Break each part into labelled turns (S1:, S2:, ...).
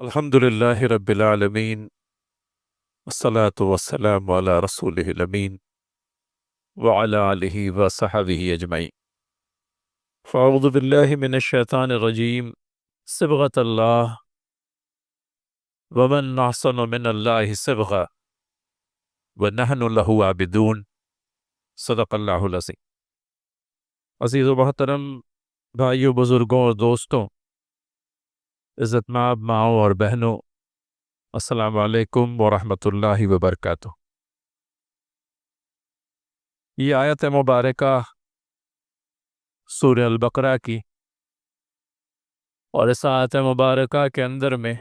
S1: الحمد للہ رب العالمین والصلاة والسلام علی رسولہ الامین وعلی آلہ وصحبہ اجمعین فاعوذ باللہ من الشیطان الرجیم صبغۃ اللہ ومن احسن من اللہ صبغہ ونحن لہ عابدون صدق اللہ العظیم۔ عزیز و محترم بھائیوں، بزرگوں اور دوستوں، عزت مآب ماؤں اور بہنوں، السلام علیکم ورحمۃ اللہ وبرکاتہ۔ یہ آیت مبارکہ سورہ البقرہ کی، اور اس آیت مبارکہ کے اندر میں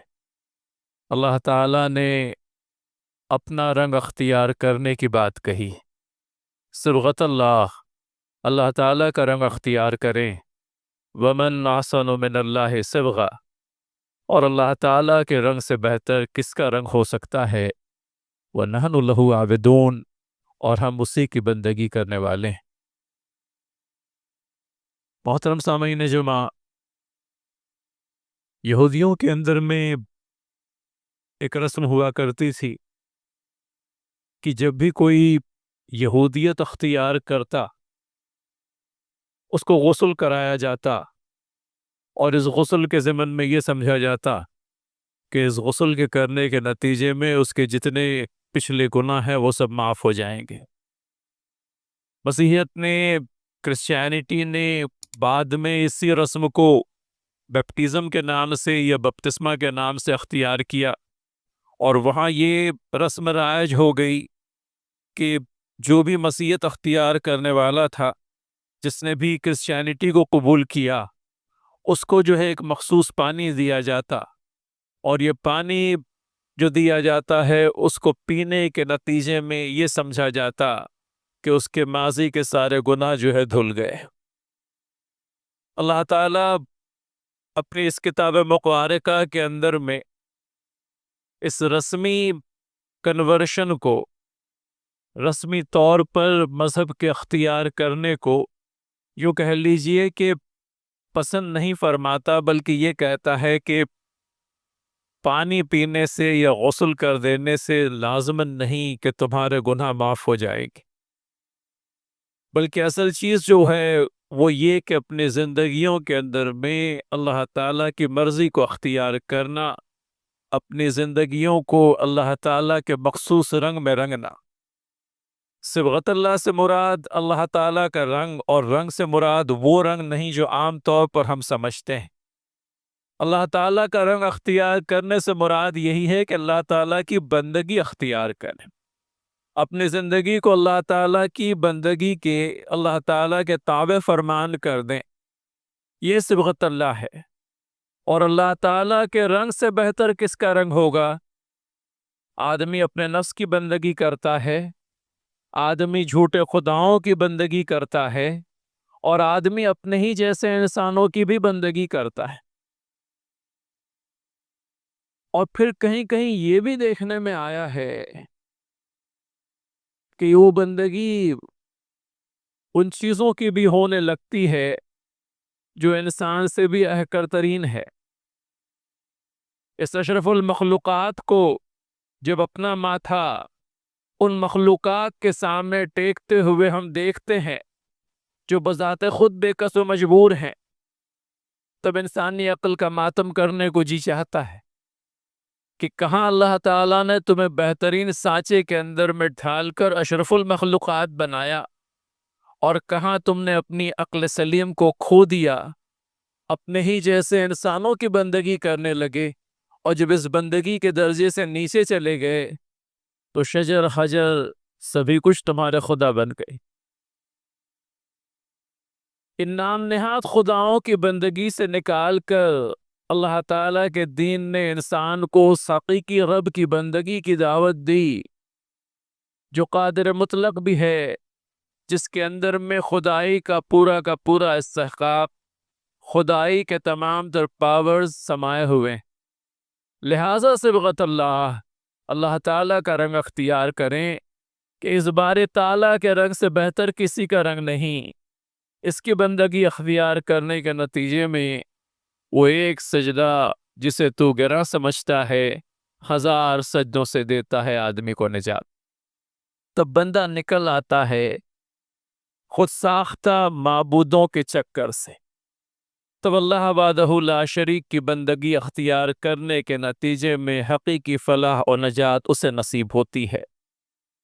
S1: اللہ تعالیٰ نے اپنا رنگ اختیار کرنے کی بات کہی۔ صبغۃ اللہ تعالیٰ کا رنگ اختیار کریں۔ ومن احسن من اللہ صبغہ، اور اللہ تعالیٰ کے رنگ سے بہتر کس کا رنگ ہو سکتا ہے؟ وَنَحْنُ لَهُ عَابِدُونَ، اور ہم اسی کی بندگی کرنے والے ہیں۔ محترم سامعین جمع، یہودیوں کے اندر میں ایک رسم ہوا کرتی تھی کہ جب بھی کوئی یہودیت اختیار کرتا اس کو غسل کرایا جاتا، اور اس غسل کے ضمن میں یہ سمجھا جاتا کہ اس غسل کے کرنے کے نتیجے میں اس کے جتنے پچھلے گناہ ہیں وہ سب معاف ہو جائیں گے۔ مسیحیت نے، کرسچینٹی نے بعد میں اسی رسم کو بیپٹزم کے نام سے یا بپتسمہ کے نام سے اختیار کیا، اور وہاں یہ رسم رائج ہو گئی کہ جو بھی مسیحیت اختیار کرنے والا تھا، جس نے بھی کرسچینٹی کو قبول کیا، اس کو جو ہے ایک مخصوص پانی دیا جاتا، اور یہ پانی جو دیا جاتا ہے اس کو پینے کے نتیجے میں یہ سمجھا جاتا کہ اس کے ماضی کے سارے گناہ جو ہے دھل گئے۔ اللہ تعالیٰ اپنی اس کتاب مبارکہ کے اندر میں اس رسمی کنورشن کو، رسمی طور پر مذہب کے اختیار کرنے کو، یوں کہہ لیجئے کہ پسند نہیں فرماتا، بلکہ یہ کہتا ہے کہ پانی پینے سے یا غسل کر دینے سے لازماً نہیں کہ تمہارے گناہ معاف ہو جائے گی، بلکہ اصل چیز جو ہے وہ یہ کہ اپنی زندگیوں کے اندر میں اللہ تعالیٰ کی مرضی کو اختیار کرنا، اپنی زندگیوں کو اللہ تعالیٰ کے مخصوص رنگ میں رنگنا۔ صبغۃ اللہ سے مراد اللہ تعالیٰ کا رنگ، اور رنگ سے مراد وہ رنگ نہیں جو عام طور پر ہم سمجھتے ہیں۔ اللہ تعالیٰ کا رنگ اختیار کرنے سے مراد یہی ہے کہ اللہ تعالیٰ کی بندگی اختیار کریں، اپنی زندگی کو اللہ تعالیٰ کی بندگی کے، اللہ تعالیٰ کے تابع فرمان کر دیں۔ یہ صبغۃ اللہ ہے۔ اور اللہ تعالیٰ کے رنگ سے بہتر کس کا رنگ ہوگا؟ آدمی اپنے نفس کی بندگی کرتا ہے، آدمی جھوٹے خداؤں کی بندگی کرتا ہے، اور آدمی اپنے ہی جیسے انسانوں کی بھی بندگی کرتا ہے۔ اور پھر کہیں کہیں یہ بھی دیکھنے میں آیا ہے کہ وہ بندگی ان چیزوں کی بھی ہونے لگتی ہے جو انسان سے بھی احقر ترین ہے۔ اس اشرف المخلوقات کو جب اپنا ماتھا ان مخلوقات کے سامنے ٹیکتے ہوئے ہم دیکھتے ہیں جو بذات خود بے کس و مجبور ہیں، تب انسانی عقل کا ماتم کرنے کو جی چاہتا ہے کہ کہاں اللہ تعالیٰ نے تمہیں بہترین سانچے کے اندر میں ڈھال کر اشرف المخلوقات بنایا، اور کہاں تم نے اپنی عقل سلیم کو کھو دیا، اپنے ہی جیسے انسانوں کی بندگی کرنے لگے، اور جب اس بندگی کے درجے سے نیچے چلے گئے تو شجر حجر سبھی کچھ تمہارے خدا بن گئے۔ ان نام نہاد خداؤں کی بندگی سے نکال کر اللہ تعالیٰ کے دین نے انسان کو حقیقی رب کی بندگی کی دعوت دی، جو قادر مطلق بھی ہے، جس کے اندر میں خدائی کا پورا استحقاق، خدائی کے تمام تر پاورز سمائے ہوئے۔ لہٰذا صبغۃ اللہ تعالیٰ کا رنگ اختیار کریں کہ اس بار تعالیٰ کے رنگ سے بہتر کسی کا رنگ نہیں۔ اس کی بندگی اختیار کرنے کے نتیجے میں وہ ایک سجدہ جسے تو گراں سمجھتا ہے، 1000 سجدوں سے دیتا ہے آدمی کو نجات۔ تب بندہ نکل آتا ہے خود ساختہ معبودوں کے چکر سے، تب اللہ وحدہ لا شریک کی بندگی اختیار کرنے کے نتیجے میں حقیقی فلاح و نجات اسے نصیب ہوتی ہے۔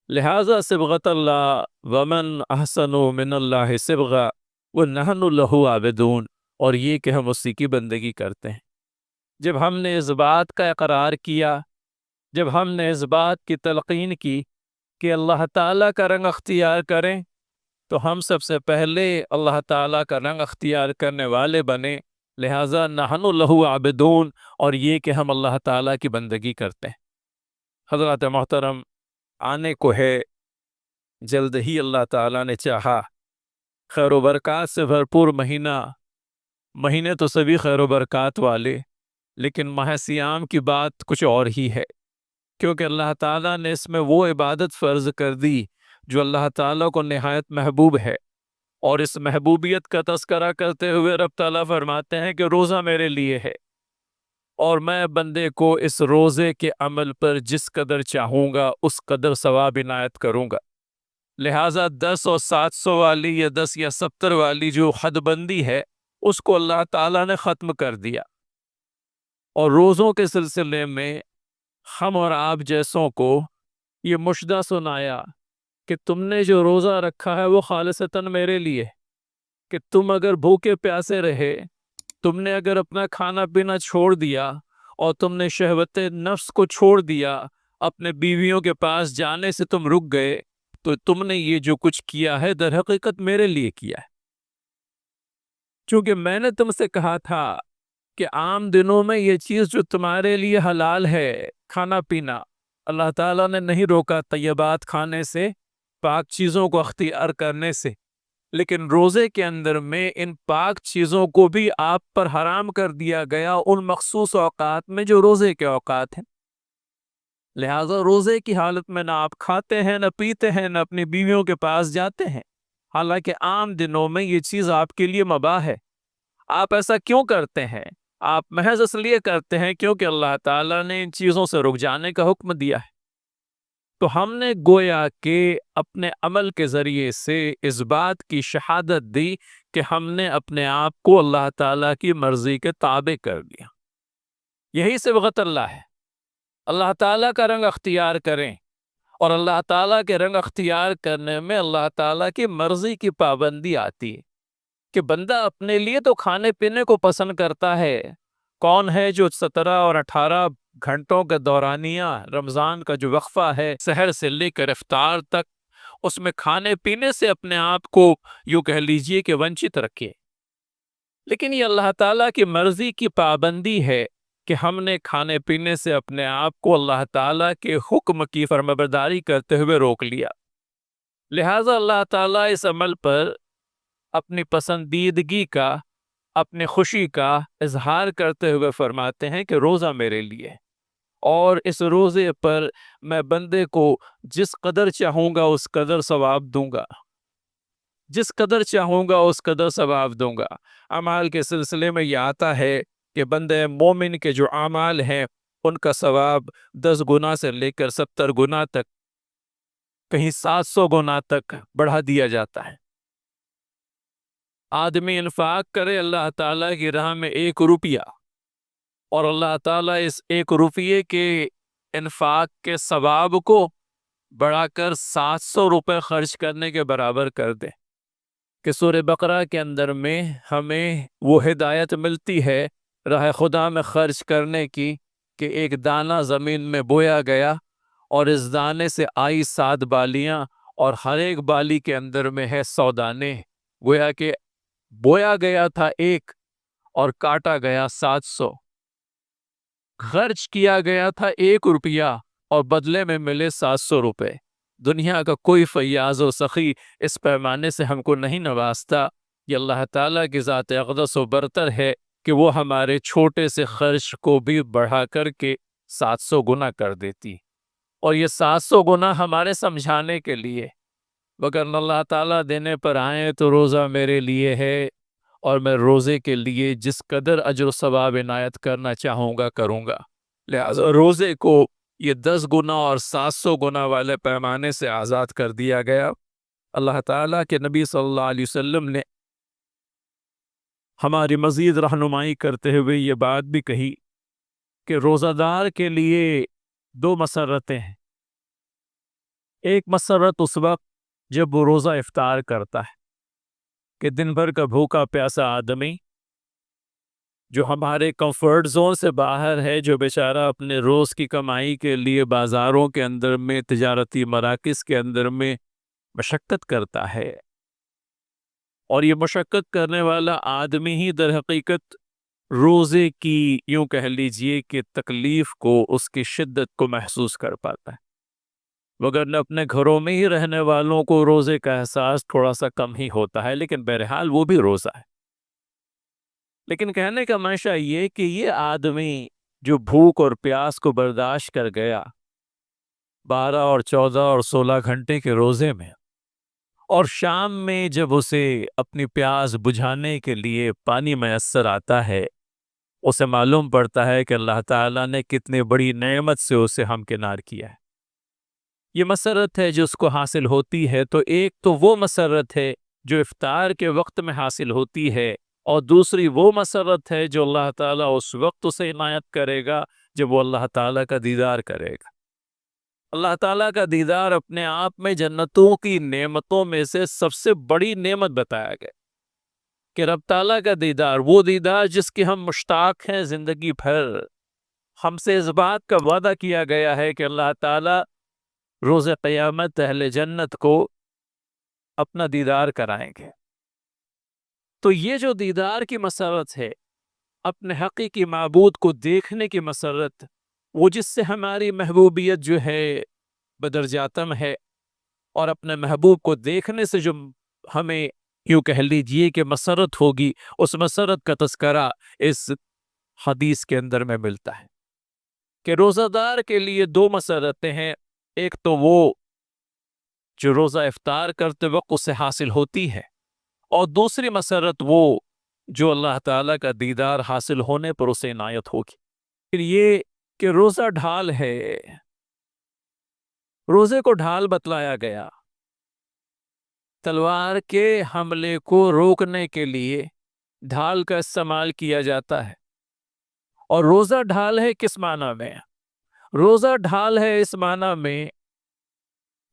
S1: لہذا صبغۃ اللہ ومن احسن من اللہ صبغہ ونحن لہ عابدون، اور یہ کہ ہم اسی کی بندگی کرتے ہیں۔ جب ہم نے اس بات کا اقرار کیا، جب ہم نے اس بات کی تلقین کی کہ اللہ تعالیٰ کا رنگ اختیار کریں، تو ہم سب سے پہلے اللہ تعالیٰ کا رنگ اختیار کرنے والے بنے۔ لہٰذا نحن لہ عابدون، اور یہ کہ ہم اللہ تعالیٰ کی بندگی کرتے ہیں۔ حضرات محترم، آنے کو ہے، جلد ہی اللہ تعالیٰ نے چاہا، خیر و برکات سے بھرپور مہینے تو سبھی خیر و برکات والے، لیکن ماہ سیام کی بات کچھ اور ہی ہے، کیونکہ اللہ تعالیٰ نے اس میں وہ عبادت فرض کر دی جو اللہ تعالیٰ کو نہایت محبوب ہے، اور اس محبوبیت کا تذکرہ کرتے ہوئے رب تعالیٰ فرماتے ہیں کہ روزہ میرے لیے ہے، اور میں بندے کو اس روزے کے عمل پر جس قدر چاہوں گا اس قدر ثواب عنایت کروں گا۔ لہٰذا 10 اور 700 والی یا 10 یا 70 والی جو حد بندی ہے، اس کو اللہ تعالیٰ نے ختم کر دیا، اور روزوں کے سلسلے میں ہم اور آپ جیسوں کو یہ مشدہ سنایا کہ تم نے جو روزہ رکھا ہے وہ خالصتاً میرے لیے، کہ تم اگر بھوکے پیاسے رہے، تم نے اگر اپنا کھانا پینا چھوڑ دیا اور تم نے شہوت نفس کو چھوڑ دیا، اپنے بیویوں کے پاس جانے سے تم رک گئے، تو تم نے یہ جو کچھ کیا ہے در حقیقت میرے لیے کیا ہے، چونکہ میں نے تم سے کہا تھا کہ عام دنوں میں یہ چیز جو تمہارے لیے حلال ہے، کھانا پینا، اللہ تعالیٰ نے نہیں روکا طیبات کھانے سے، پاک چیزوں کو اختیار کرنے سے، لیکن روزے کے اندر میں ان پاک چیزوں کو بھی آپ پر حرام کر دیا گیا ان مخصوص اوقات میں جو روزے کے اوقات ہیں۔ لہٰذا روزے کی حالت میں نہ آپ کھاتے ہیں، نہ پیتے ہیں، نہ اپنی بیویوں کے پاس جاتے ہیں، حالانکہ عام دنوں میں یہ چیز آپ کے لیے مباح ہے۔ آپ ایسا کیوں کرتے ہیں؟ آپ محض اس لیے کرتے ہیں کیونکہ اللہ تعالیٰ نے ان چیزوں سے رک جانے کا حکم دیا ہے۔ تو ہم نے گویا کہ اپنے عمل کے ذریعے سے اس بات کی شہادت دی کہ ہم نے اپنے آپ کو اللہ تعالیٰ کی مرضی کے تابع کر دیا۔ یہی صبغت اللہ ہے، اللہ تعالیٰ کا رنگ اختیار کریں، اور اللہ تعالیٰ کے رنگ اختیار کرنے میں اللہ تعالیٰ کی مرضی کی پابندی آتی ہے کہ بندہ اپنے لیے تو کھانے پینے کو پسند کرتا ہے۔ کون ہے جو 17 اور 18 گھنٹوں کے دورانیہ رمضان کا جو وقفہ ہے، سحر سے لے کر افطار تک، اس میں کھانے پینے سے اپنے آپ کو یوں کہہ لیجئے کہ ونچت رکھے؟ لیکن یہ اللہ تعالیٰ کی مرضی کی پابندی ہے کہ ہم نے کھانے پینے سے اپنے آپ کو اللہ تعالیٰ کے حکم کی فرمانبرداری کرتے ہوئے روک لیا۔ لہٰذا اللہ تعالیٰ اس عمل پر اپنی پسندیدگی کا، اپنی خوشی کا اظہار کرتے ہوئے فرماتے ہیں کہ روزہ میرے لیے، اور اس روزے پر میں بندے کو جس قدر چاہوں گا اس قدر ثواب دوں گا، جس قدر چاہوں گا اس قدر ثواب دوں گا۔ اعمال کے سلسلے میں یہ آتا ہے کہ بندے مومن کے جو اعمال ہیں ان کا ثواب 10 گنا سے لے کر 70 گنا تک، کہیں 700 گنا تک بڑھا دیا جاتا ہے۔ آدمی انفاق کرے اللہ تعالیٰ کی راہ میں 1 روپیہ، اور اللہ تعالیٰ اس 1 روپیے کے انفاق کے ثواب کو بڑھا کر 700 روپے خرچ کرنے کے برابر کر دے۔ کہ سورہ بقرہ کے اندر میں ہمیں وہ ہدایت ملتی ہے راہ خدا میں خرچ کرنے کی، کہ ایک دانہ زمین میں بویا گیا اور اس دانے سے آئی 7 بالیاں، اور ہر ایک بالی کے اندر میں ہے 100 دانے، گویا کہ بویا گیا تھا 1 اور کاٹا گیا 700، خرچ کیا گیا تھا 1 روپیہ اور بدلے میں ملے 700 روپے۔ دنیا کا کوئی فیاض و سخی اس پیمانے سے ہم کو نہیں نوازتا۔ یہ اللہ تعالیٰ کی ذات اقدس و برتر ہے کہ وہ ہمارے چھوٹے سے خرچ کو بھی بڑھا کر کے 700 گنا کر دیتی، اور یہ 700 گنا ہمارے سمجھانے کے لیے، مگر اللہ تعالیٰ دینے پر آئیں تو روزہ میرے لیے ہے، اور میں روزے کے لیے جس قدر اجر و ثواب عنایت کرنا چاہوں گا کروں گا۔ لہذا روزے کو یہ 10 گنا اور 700 گنا والے پیمانے سے آزاد کر دیا گیا۔ اللہ تعالیٰ کے نبی صلی اللہ علیہ وسلم نے ہماری مزید رہنمائی کرتے ہوئے یہ بات بھی کہی کہ روزہ دار کے لیے 2 مسرتیں ہیں۔ ایک مسرت اس وقت جب وہ روزہ افطار کرتا ہے کہ دن بھر کا بھوکا پیاسا آدمی جو ہمارے کمفرٹ زون سے باہر ہے، جو بیچارہ اپنے روز کی کمائی کے لیے بازاروں کے اندر میں، تجارتی مراکز کے اندر میں مشقت کرتا ہے، اور یہ مشقت کرنے والا آدمی ہی در حقیقت روزے کی یوں کہہ لیجئے کہ تکلیف کو، اس کی شدت کو محسوس کر پاتا ہے، مگر اپنے گھروں میں ہی رہنے والوں کو روزے کا احساس تھوڑا سا کم ہی ہوتا ہے، لیکن بہرحال وہ بھی روزہ ہے۔ لیکن کہنے کا منشا یہ کہ یہ آدمی جو بھوک اور پیاس کو برداشت کر گیا 12 اور 14 اور 16 گھنٹے کے روزے میں، اور شام میں جب اسے اپنی پیاس بجھانے کے لیے پانی میسر آتا ہے، اسے معلوم پڑتا ہے کہ اللہ تعالیٰ نے کتنی بڑی نعمت سے اسے ہمکنار کیا ہے۔ یہ مسرت ہے جو اس کو حاصل ہوتی ہے، تو ایک تو وہ مسرت ہے جو افطار کے وقت میں حاصل ہوتی ہے، اور دوسری وہ مسرت ہے جو اللہ تعالیٰ اس وقت اسے عنایت کرے گا جب وہ اللہ تعالیٰ کا دیدار کرے گا۔ اللہ تعالیٰ کا دیدار اپنے آپ میں جنتوں کی نعمتوں میں سے سب سے بڑی نعمت بتایا گیا کہ رب تعالیٰ کا دیدار، وہ دیدار جس کے ہم مشتاق ہیں زندگی بھر۔ ہم سے اس بات کا وعدہ کیا گیا ہے کہ اللہ تعالیٰ روز قیامت اہل جنت کو اپنا دیدار کرائیں گے۔ تو یہ جو دیدار کی مسرت ہے، اپنے حقیقی معبود کو دیکھنے کی مسرت، وہ جس سے ہماری محبوبیت جو ہے بدرجاتم ہے، اور اپنے محبوب کو دیکھنے سے جو ہمیں یوں کہہ لیجئے کہ مسرت ہوگی، اس مسرت کا تذکرہ اس حدیث کے اندر میں ملتا ہے کہ روزہ دار کے لیے 2 مسرتیں ہیں۔ ایک تو وہ جو روزہ افطار کرتے وقت اسے حاصل ہوتی ہے، اور دوسری مسرت وہ جو اللہ تعالیٰ کا دیدار حاصل ہونے پر اسے عنایت ہوگی۔ پھر یہ کہ روزہ ڈھال ہے، روزے کو ڈھال بتلایا گیا۔ تلوار کے حملے کو روکنے کے لیے ڈھال کا استعمال کیا جاتا ہے، اور روزہ ڈھال ہے کس معنی میں؟ روزہ ڈھال ہے اس معنی میں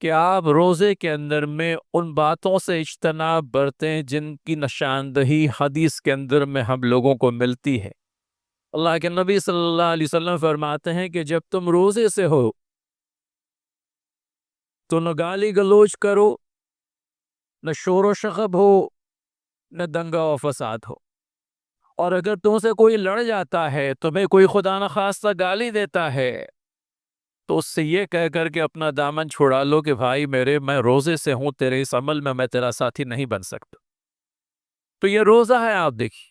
S1: کہ آپ روزے کے اندر میں ان باتوں سے اجتناب برتیں جن کی نشاندہی حدیث کے اندر میں ہم لوگوں کو ملتی ہے۔ اللہ کے نبی صلی اللہ علیہ وسلم فرماتے ہیں کہ جب تم روزے سے ہو تو نہ گالی گلوچ کرو، نہ شور و شغب ہو، نہ دنگا و فساد ہو، اور اگر تم سے کوئی لڑ جاتا ہے، تمہیں کوئی خدا نخواستہ گالی دیتا ہے، تو اس سے یہ کہہ کر کے اپنا دامن چھڑا لو کہ بھائی میں روزے سے ہوں، تیرے اس عمل میں تیرا ساتھی نہیں بن سکتا۔ تو یہ روزہ ہے، آپ دیکھیے،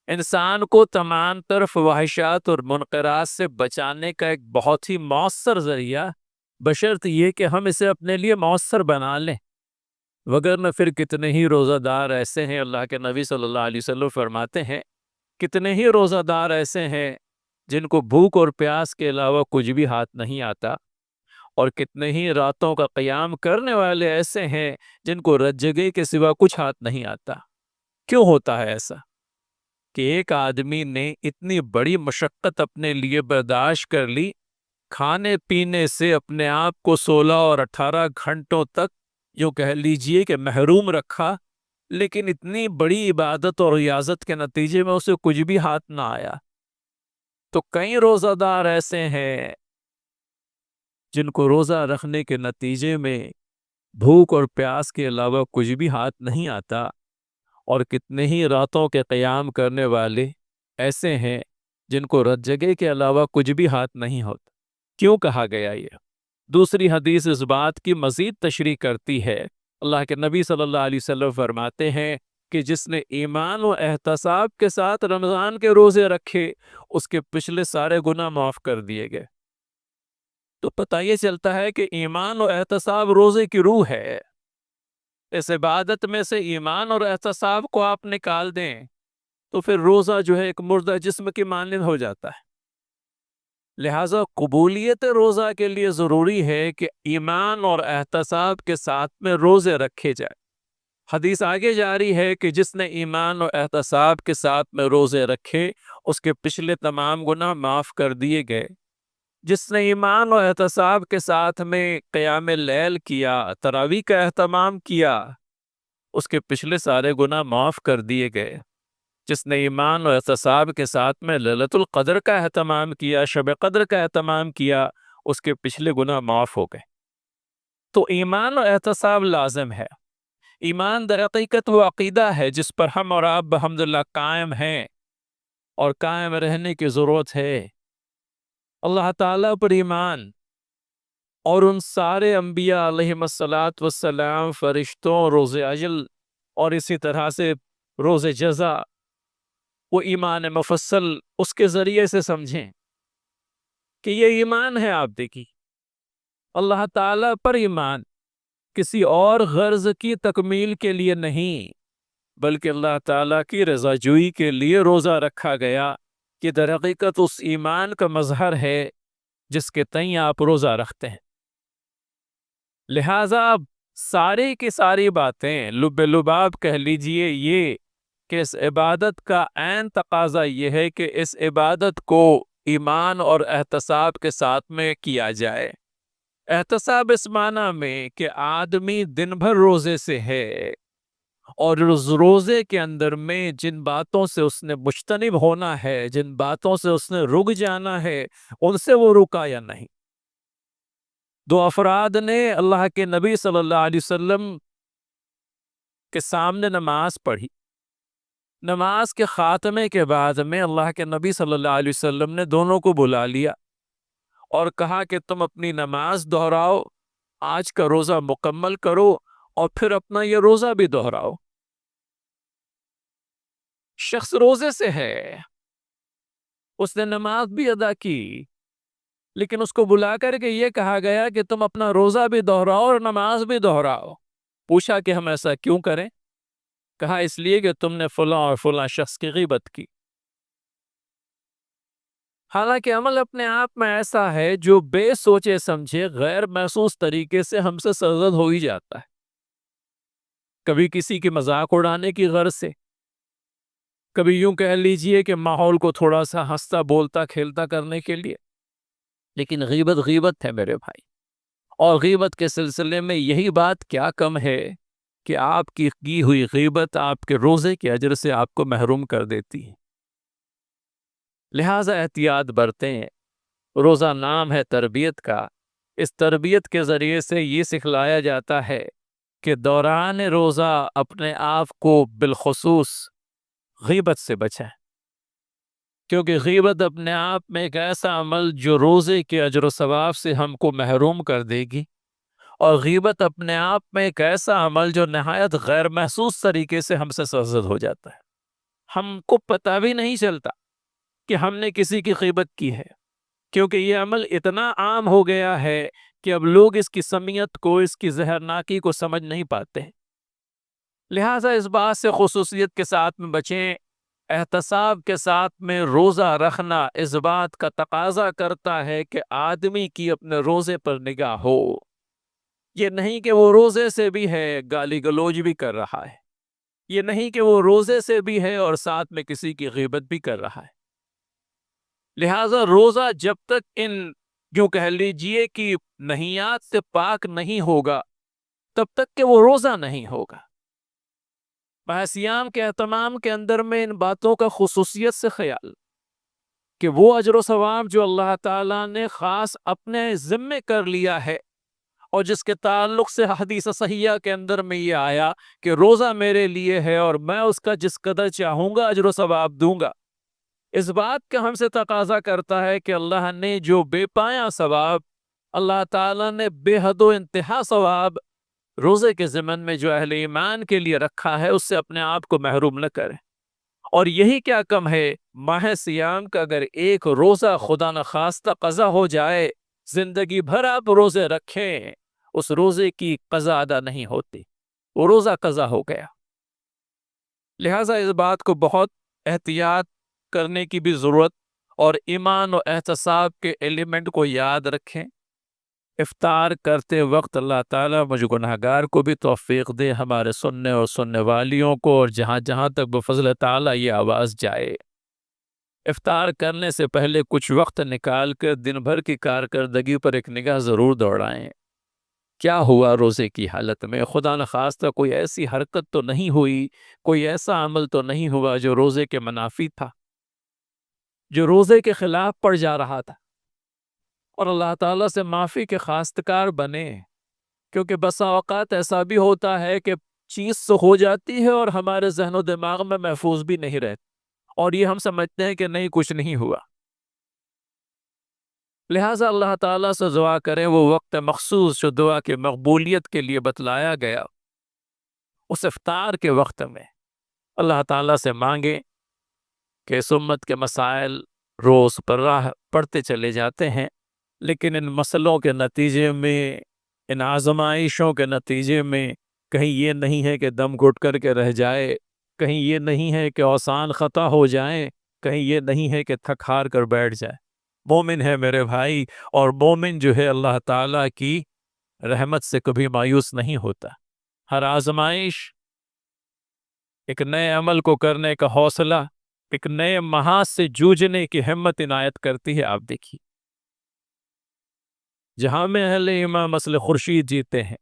S1: انسان کو تمام طرف فواہشات اور منکرات سے بچانے کا ایک بہت ہی مؤثر ذریعہ، بشرط یہ کہ ہم اسے اپنے لیے مؤثر بنا لیں، وگرنہ پھر کتنے ہی روزہ دار ایسے ہیں، اللہ کے نبی صلی اللہ علیہ وسلم فرماتے ہیں، کتنے ہی روزہ دار ایسے ہیں جن کو بھوک اور پیاس کے علاوہ کچھ بھی ہاتھ نہیں آتا، اور کتنے ہی راتوں کا قیام کرنے والے ایسے ہیں جن کو رت جگے کے سوا کچھ ہاتھ نہیں آتا۔ کیوں ہوتا ہے ایسا کہ ایک آدمی نے اتنی بڑی مشقت اپنے لیے برداشت کر لی، کھانے پینے سے اپنے آپ کو 16 اور 18 گھنٹوں تک یوں کہہ لیجئے کہ محروم رکھا، لیکن اتنی بڑی عبادت اور ریاضت کے نتیجے میں اسے کچھ بھی ہاتھ نہ آیا۔ تو کئی روزہ دار ایسے ہیں جن کو روزہ رکھنے کے نتیجے میں بھوک اور پیاس کے علاوہ کچھ بھی ہاتھ نہیں آتا، اور کتنے ہی راتوں کے قیام کرنے والے ایسے ہیں جن کو رت جگے کے علاوہ کچھ بھی ہاتھ نہیں ہوتا۔ کیوں کہا گیا یہ؟ دوسری حدیث اس بات کی مزید تشریح کرتی ہے۔ اللہ کے نبی صلی اللہ علیہ وسلم فرماتے ہیں کہ جس نے ایمان و احتساب کے ساتھ رمضان کے روزے رکھے، اس کے پچھلے سارے گناہ معاف کر دیے گئے۔ تو پتہ یہ چلتا ہے کہ ایمان و احتساب روزے کی روح ہے۔ اس عبادت میں سے ایمان اور احتساب کو آپ نکال دیں تو پھر روزہ جو ہے ایک مردہ جسم کی مانند ہو جاتا ہے۔ لہٰذا قبولیت روزہ کے لیے ضروری ہے کہ ایمان اور احتساب کے ساتھ میں روزے رکھے جائیں۔ حدیث آگے جاری ہے کہ جس نے ایمان اور احتساب کے ساتھ میں روزے رکھے اس کے پچھلے تمام گناہ معاف کر دیے گئے۔ جس نے ایمان اور احتساب کے ساتھ میں قیام لیل کیا، تراویح کا اہتمام کیا، اس کے پچھلے سارے گناہ معاف کر دیے گئے۔ جس نے ایمان اور احتساب کے ساتھ میں لیلۃ القدر کا اہتمام کیا، شب قدر کا اہتمام کیا، اس کے پچھلے گناہ معاف ہو گئے۔ تو ایمان اور احتساب لازم ہے۔ ایمان در حقیقت وہ عقیدہ ہے جس پر ہم اور آپ بحمدللہ قائم ہیں اور قائم رہنے کی ضرورت ہے۔ اللہ تعالیٰ پر ایمان اور ان سارے انبیاء علیہم السلام، فرشتوں، روز اجل اور اسی طرح سے روز جزا، وہ ایمان مفصل اس کے ذریعے سے سمجھیں کہ یہ ایمان ہے۔ آپ دیکھیں اللہ تعالیٰ پر ایمان کسی اور غرض کی تکمیل کے لیے نہیں بلکہ اللہ تعالیٰ کی رضا جوئی کے لیے روزہ رکھا گیا، کہ در حقیقت اس ایمان کا مظہر ہے جس کے تئیں آپ روزہ رکھتے ہیں۔ لہٰذا ساری کی ساری باتیں لب لباب کہہ لیجئے یہ کہ اس عبادت کا عین تقاضا یہ ہے کہ اس عبادت کو ایمان اور احتساب کے ساتھ میں کیا جائے۔ احتساب اس معنی میں کہ آدمی دن بھر روزے سے ہے اور اس روزے کے اندر میں جن باتوں سے اس نے مجتنب ہونا ہے، جن باتوں سے اس نے رک جانا ہے، ان سے وہ رکا یا نہیں۔ دو افراد نے اللہ کے نبی صلی اللہ علیہ وسلم کے سامنے نماز پڑھی۔ نماز کے خاتمے کے بعد میں اللہ کے نبی صلی اللہ علیہ وسلم نے دونوں کو بلا لیا اور کہا کہ تم اپنی نماز دہراؤ، آج کا روزہ مکمل کرو اور پھر اپنا یہ روزہ بھی دہراؤ۔ شخص روزے سے ہے، اس نے نماز بھی ادا کی، لیکن اس کو بلا کر کے یہ کہا گیا کہ تم اپنا روزہ بھی دہراؤ اور نماز بھی دہراؤ۔ پوچھا کہ ہم ایسا کیوں کریں؟ کہا اس لیے کہ تم نے فلاں اور فلاں شخص کی غیبت کی۔ حالانکہ عمل اپنے آپ میں ایسا ہے جو بے سوچے سمجھے غیر محسوس طریقے سے ہم سے سرزد ہو ہی جاتا ہے۔ کبھی کسی کی مذاق اڑانے کی غرض سے، کبھی یوں کہہ لیجئے کہ ماحول کو تھوڑا سا ہنستا بولتا کھیلتا کرنے کے لیے، لیکن غیبت غیبت ہے میرے بھائی۔ اور غیبت کے سلسلے میں یہی بات کیا کم ہے کہ آپ کی ہوئی غیبت آپ کے روزے کے اجر سے آپ کو محروم کر دیتی ہے۔ لہٰذا احتیاط برتیں۔ روزہ نام ہے تربیت کا، اس تربیت کے ذریعے سے یہ سکھلایا جاتا ہے کہ دوران روزہ اپنے آپ کو بالخصوص غیبت سے بچائیں، کیونکہ غیبت اپنے آپ میں ایک ایسا عمل جو روزے کے اجر و ثواب سے ہم کو محروم کر دے گی، اور غیبت اپنے آپ میں ایک ایسا عمل جو نہایت غیر محسوس طریقے سے ہم سے سرزد ہو جاتا ہے۔ ہم کو پتہ بھی نہیں چلتا کہ ہم نے کسی کی غیبت کی ہے، کیونکہ یہ عمل اتنا عام ہو گیا ہے کہ اب لوگ اس کی سمیت کو، اس کی زہرناکی کو سمجھ نہیں پاتے ہیں۔ لہٰذا اس بات سے خصوصیت کے ساتھ میں بچیں۔ احتساب کے ساتھ میں روزہ رکھنا اس بات کا تقاضا کرتا ہے کہ آدمی کی اپنے روزے پر نگاہ ہو۔ یہ نہیں کہ وہ روزے سے بھی ہے گالی گلوج بھی کر رہا ہے، یہ نہیں کہ وہ روزے سے بھی ہے اور ساتھ میں کسی کی غیبت بھی کر رہا ہے۔ لہٰذا روزہ جب تک ان جو کہہ لیجئے کہ نہیات سے پاک نہیں ہوگا تب تک کہ وہ روزہ نہیں ہوگا۔ صیام کے اہتمام کے اندر میں ان باتوں کا خصوصیت سے خیال کہ وہ اجر و ثواب جو اللہ تعالیٰ نے خاص اپنے ذمے کر لیا ہے اور جس کے تعلق سے حدیث صحیحہ کے اندر میں یہ آیا کہ روزہ میرے لیے ہے اور میں اس کا جس قدر چاہوں گا اجر و ثواب دوں گا، اس بات کا ہم سے تقاضا کرتا ہے کہ اللہ نے جو بے پایاں ثواب، اللہ تعالیٰ نے بے حد و انتہا ثواب روزے کے ضمن میں جو اہل ایمان کے لیے رکھا ہے اس سے اپنے آپ کو محروم نہ کریں۔ اور یہی کیا کم ہے، ماہ سیام کا اگر ایک روزہ خدا نخواستہ قضا ہو جائے، زندگی بھر آپ روزے رکھیں، اس روزے کی قضا ادا نہیں ہوتی۔ وہ روزہ قضا ہو گیا۔ لہٰذا اس بات کو بہت احتیاط کرنے کی بھی ضرورت اور ایمان و احتساب کے ایلیمنٹ کو یاد رکھیں۔ افطار کرتے وقت اللہ تعالیٰ مجھ گناہگار کو بھی توفیق دے، ہمارے سننے اور سننے والیوں کو، اور جہاں جہاں تک بفضل تعالیٰ یہ آواز جائے، افطار کرنے سے پہلے کچھ وقت نکال کر دن بھر کی کارکردگی پر ایک نگاہ ضرور دوڑائیں۔ کیا ہوا روزے کی حالت میں؟ خدا نخواستہ کوئی ایسی حرکت تو نہیں ہوئی، کوئی ایسا عمل تو نہیں ہوا جو روزے کے منافی تھا، جو روزے کے خلاف پڑ جا رہا تھا؟ اور اللہ تعالیٰ سے معافی کے خواستگار بنے، کیونکہ بسا اوقات ایسا بھی ہوتا ہے کہ چیز تو ہو جاتی ہے اور ہمارے ذہن و دماغ میں محفوظ بھی نہیں رہتی، اور یہ ہم سمجھتے ہیں کہ نہیں، کچھ نہیں ہوا۔ لہٰذا اللہ تعالیٰ سے دعا کریں، وہ وقت مخصوص جو دعا کی مقبولیت کے لیے بتلایا گیا، اس افطار کے وقت میں اللہ تعالیٰ سے مانگیں کہ اس امت کے مسائل روز پر راہ پڑتے چلے جاتے ہیں، لیکن ان مسئلوں کے نتیجے میں، ان آزمائشوں کے نتیجے میں کہیں یہ نہیں ہے کہ دم گھٹ کر کے رہ جائے، کہیں یہ نہیں ہے کہ اوسان خطا ہو جائیں، کہیں یہ نہیں ہے کہ تھک ہار کر بیٹھ جائے۔ مومن ہے میرے بھائی، اور مومن جو ہے اللہ تعالیٰ کی رحمت سے کبھی مایوس نہیں ہوتا۔ ہر آزمائش ایک نئے عمل کو کرنے کا حوصلہ، ایک نئے محاذ سے جوجھنے کی ہمت عنایت کرتی ہے۔ آپ دیکھیے، جہاں میں اہل ایمان مثل خورشید جیتے ہیں،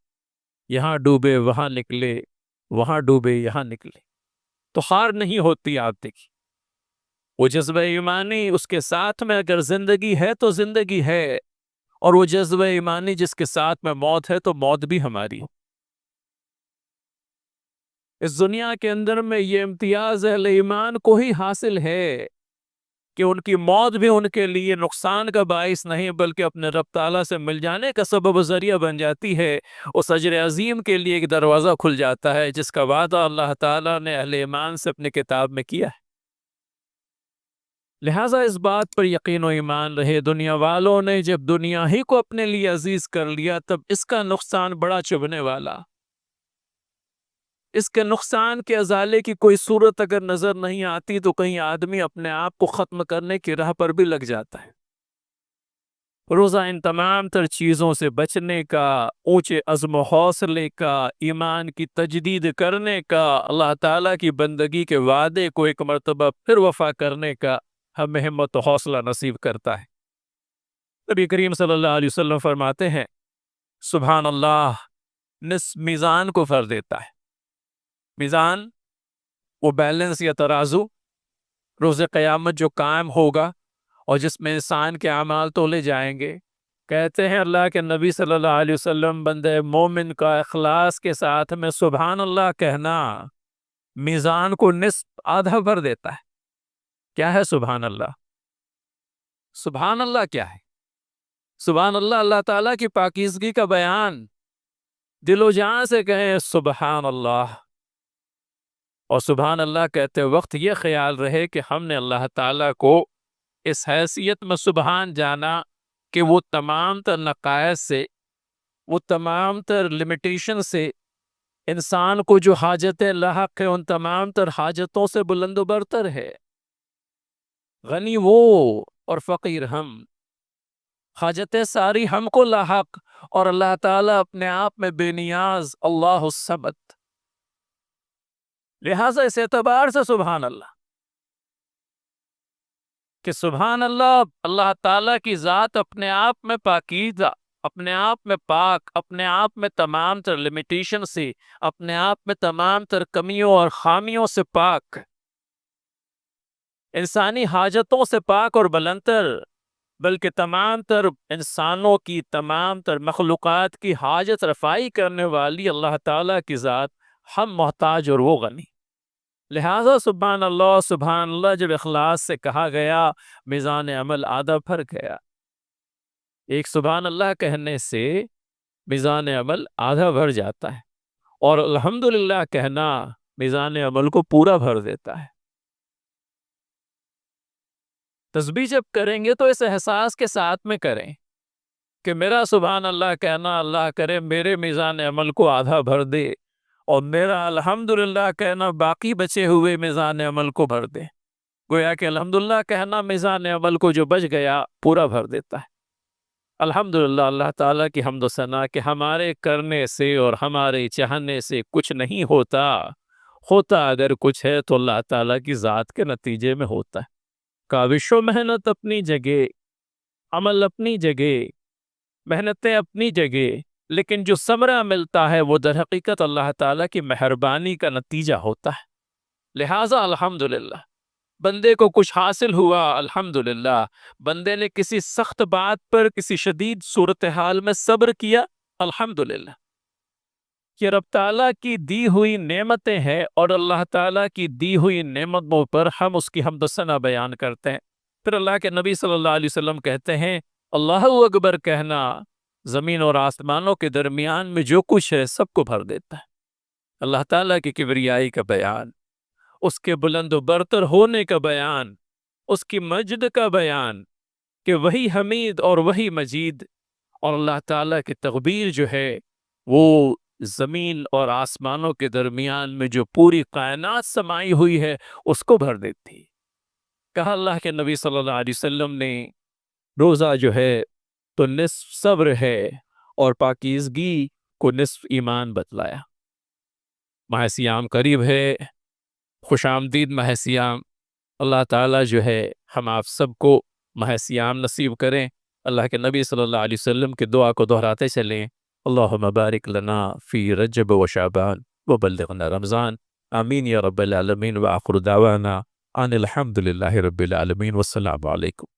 S1: یہاں ڈوبے وہاں نکلے، وہاں ڈوبے یہاں نکلے، تو ہار نہیں ہوتی۔ آپ دیکھیے، وہ جذبہ ایمانی اس کے ساتھ میں اگر زندگی ہے تو زندگی ہے، اور وہ جذبہ ایمانی جس کے ساتھ میں موت ہے تو موت بھی ہماری ہے۔ اس دنیا کے اندر میں یہ امتیاز اہل ایمان کو ہی حاصل ہے کہ ان کی موت بھی ان کے لیے نقصان کا باعث نہیں، بلکہ اپنے رب تعالیٰ سے مل جانے کا سبب و ذریعہ بن جاتی ہے۔ اس اجر عظیم کے لیے ایک دروازہ کھل جاتا ہے جس کا وعدہ اللہ تعالیٰ نے اہل ایمان سے اپنے کتاب میں کیا ہے۔ لہٰذا اس بات پر یقین و ایمان رہے، دنیا والوں نے جب دنیا ہی کو اپنے لیے عزیز کر لیا، تب اس کا نقصان بڑا چبھنے والا۔ اس کے نقصان کے ازالے کی کوئی صورت اگر نظر نہیں آتی تو کہیں آدمی اپنے آپ کو ختم کرنے کی راہ پر بھی لگ جاتا ہے۔ روزہ ان تمام تر چیزوں سے بچنے کا، اونچے عزم و حوصلے کا، ایمان کی تجدید کرنے کا، اللہ تعالیٰ کی بندگی کے وعدے کو ایک مرتبہ پھر وفا کرنے کا ہمیں ہمت و حوصلہ نصیب کرتا ہے۔ نبی کریم صلی اللہ علیہ وسلم فرماتے ہیں، سبحان اللہ نصف میزان کو بھر دیتا ہے۔ میزان، وہ بیلنس یا ترازو روز قیامت جو قائم ہوگا اور جس میں انسان کے اعمال تولے جائیں گے۔ کہتے ہیں اللہ کے نبی صلی اللہ علیہ وسلم، بندے مومن کا اخلاص کے ساتھ میں سبحان اللہ کہنا میزان کو نصف آدھا بھر دیتا ہے۔ کیا ہے سبحان اللہ؟ سبحان اللہ کیا ہے؟ سبحان اللہ اللہ تعالیٰ کی پاکیزگی کا بیان، دل و جان سے کہیں سبحان اللہ۔ اور سبحان اللہ کہتے وقت یہ خیال رہے کہ ہم نے اللہ تعالیٰ کو اس حیثیت میں سبحان جانا کہ وہ تمام تر نقائص سے، وہ تمام تر لمیٹیشن سے، انسان کو جو حاجتیں لاحق ہے ان تمام تر حاجتوں سے بلند و برتر ہے۔ غنی وہ اور فقیر ہم، حاجتیں ساری ہم کو لاحق، اور اللہ تعالیٰ اپنے آپ میں بے نیاز، اللہ الصمد۔ لہٰذا اس اعتبار سے سبحان اللہ کہ سبحان اللہ، اللہ تعالیٰ کی ذات اپنے آپ میں پاکیزہ، اپنے آپ میں پاک، اپنے آپ میں تمام تر لمیٹیشن سے، اپنے آپ میں تمام تر کمیوں اور خامیوں سے پاک، انسانی حاجتوں سے پاک اور بلندر، بلکہ تمام تر انسانوں کی، تمام تر مخلوقات کی حاجت رفائی کرنے والی اللہ تعالیٰ کی ذات، ہم محتاج اور وہ غنی۔ لہٰذا سبحان اللہ جب اخلاص سے کہا گیا، میزان عمل آدھا بھر گیا۔ ایک سبحان اللہ کہنے سے میزان عمل آدھا بھر جاتا ہے، اور الحمدللہ کہنا میزان عمل کو پورا بھر دیتا ہے۔ تسبیح جب کریں گے تو اس احساس کے ساتھ میں کریں کہ میرا سبحان اللہ کہنا اللہ کرے میرے میزان عمل کو آدھا بھر دے، اور میرا الحمدللہ کہنا باقی بچے ہوئے میزان عمل کو بھر دے۔ گویا کہ الحمدللہ کہنا میزان عمل کو جو بچ گیا پورا بھر دیتا ہے۔ الحمدللہ اللہ تعالیٰ کی حمد و ثنا کہ ہمارے کرنے سے اور ہمارے چاہنے سے کچھ نہیں ہوتا، ہوتا اگر کچھ ہے تو اللہ تعالیٰ کی ذات کے نتیجے میں ہوتا ہے۔ کاوش و محنت اپنی جگہ، عمل اپنی جگہ، محنتیں اپنی جگہ، لیکن جو ثمرہ ملتا ہے وہ در حقیقت اللہ تعالیٰ کی مہربانی کا نتیجہ ہوتا ہے۔ لہٰذا الحمدللہ بندے کو کچھ حاصل ہوا، الحمدللہ بندے نے کسی سخت بات پر، کسی شدید صورتحال میں صبر کیا، الحمدللہ کہ رب تعالیٰ کی دی ہوئی نعمتیں ہیں اور اللہ تعالیٰ کی دی ہوئی نعمتوں پر ہم اس کی حمد و ثنا بیان کرتے ہیں۔ پھر اللہ کے نبی صلی اللہ علیہ وسلم کہتے ہیں اللہ اکبر کہنا زمین اور آسمانوں کے درمیان میں جو کچھ ہے سب کو بھر دیتا ہے۔ اللہ تعالیٰ کی کبریائی کا بیان، اس کے بلند و برتر ہونے کا بیان، اس کی مجد کا بیان کہ وہی حمید اور وہی مجید، اور اللہ تعالیٰ کی تقدیر جو ہے وہ زمین اور آسمانوں کے درمیان میں جو پوری کائنات سمائی ہوئی ہے اس کو بھر دیتی۔ کہا اللہ کے نبی صلی اللہ علیہ وسلم نے روزہ جو ہے تو نصف صبر ہے اور پاکیزگی کو نصف ایمان بتلایا۔ ماہ سیام قریب ہے، خوش آمدید ماہ سیام۔ اللہ تعالیٰ جو ہے ہم آپ سب کو ماہ سیام نصیب کریں۔ اللہ کے نبی صلی اللہ علیہ وسلم کی دعا کو دہراتے چلیں، اللہم بارک لنا فی رجب و شعبان وبلغنا رمضان، آمین یا رب العالمین، وآخر دعوانا ان الحمدللہ رب العالمین، والسلام علیکم۔